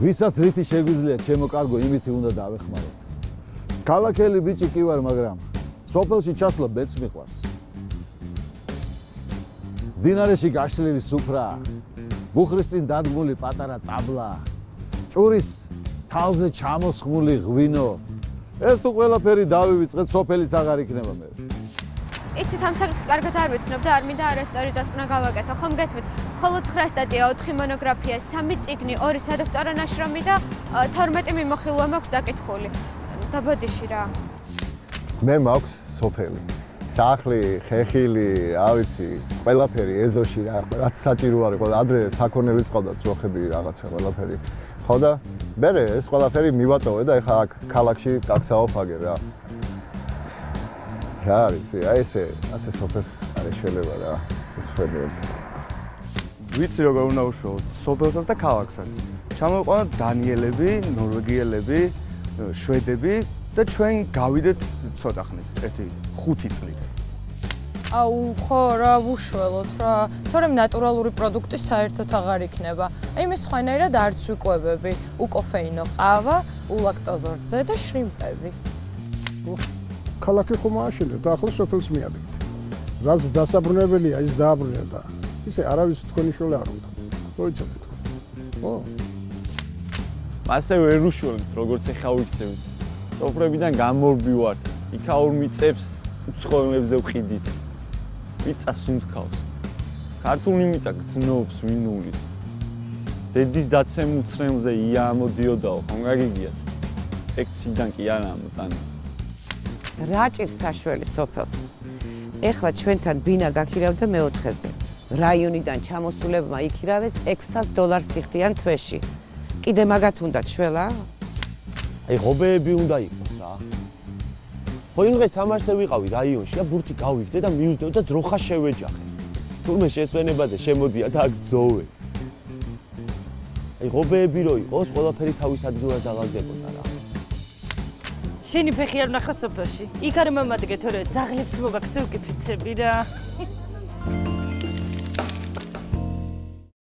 ვისაც რითი შეგვიძლია ჩემო კარგო იმითი უნდა დავეხმაროთ. ქალაქელი ბიჭი კი ვარ, მაგრამ სოფელში ჩასვლა ბედს მიყვარს. დინარეში გაშლილი სუფრა, ბუხრის წინ დადგმული პატარა ტაბლა, ჭურის თავზე ჩამოსხმული ღვინო. ეს თუ ყველაფერი დავივიწყეთ, სოფელიც აღარ იქნება მე. იცით, ამ საკითხს კარგად არ ვიცნობ და არ მინდა არასწორი დასკვნა გავაკეთო. ხომ გესმით? მხოლოდ 9 სტატია, 4 მონოგრაფია, 3 წიგნი, 2 სადოქტორო ნაშრომი და 12 მიმოხილვა მაქვს დაკითხული. დაბოდიში რა. მე მაქვს სოფელი. სახლი, ხეხილი, რა ვიცი, ყველაფერი ეზოში რა, რაც საჭირო არის, ყველა ადრე საქონელიც ყავდა, ძროხები რაღაცა ყველაფერი. ხო და მე ეს ყველაფერი მივატოვე და ეხლა აქ ქალაქში ტაქსაოფაგე რა. რა არის, აი ესე სოფელს არის შეიძლება რა, უცვლელია. ვიცი როგორ უნდა უშუალოდ სოფელსაც და ქალაქსაც. ჩამოვიყვანოთ დანიელები, ნორვეგიელები, შვედები და ჩვენ გავიდეთ ცოტა ხნით, 5 წლით. აუ, ხო რა, უშველოთ რა. თორემ ნატურალური პროდუქტი საერთოდ აღარ იქნება. აი მე სხვანაირად არც ვიკვებები. უკოფეინო ყავა, ულაქტოზორძე და შრიმპები. ქალაქი ხომ ააშენეთ და ახლა სოფელს მიადგეთ. რაც დასაბრუნებელია, ის დააბრუნე და ისე არავის თქვენი შოლა არ უნდა. მოიცოდეთ. ხო. მასე ვერ უშველებთ, როგორც ეხა ვიქცევით. სოფრებიდან გამორბივართ. იქაურ მიწებს უცხოელებზე ვყიდით. მიწა სუნთქავს. ქართული მიწა გრძნობს მინულის. დედის დაცემ უცრემლზე ია ამოდიოდაო, ხომ გაგიგიათ? ექციდან კი არა ამოტანი. რა ჭირს საშველი სოფელს? ეხლა ჩვენთან ბინა გაქირავდა მეოთხეზე. რაიონიდან ჩამოსულებმა იქირავეს $600 სიხდიან თვეში. კიდე მაგათ უნდათ შველა? აი ღობეები უნდა იყოს რა. ხო იმ დღეს თამაშზე ვიყავი რაიონში და ბურთი გავიგდე და მივსდევ და ძროხა შევეჯახე. თურმე შესვენებაზე შემოდია და აქ ძოვე. აი ღობეები რო იყოს, ყველაფერი თავის ადგილას დაღალდებოდა რა. შენი ფეხი არ ნახა სოფელში. იქ არ მომადგე თორე ძაღლებს მოგაქცევ კიფიცები რა.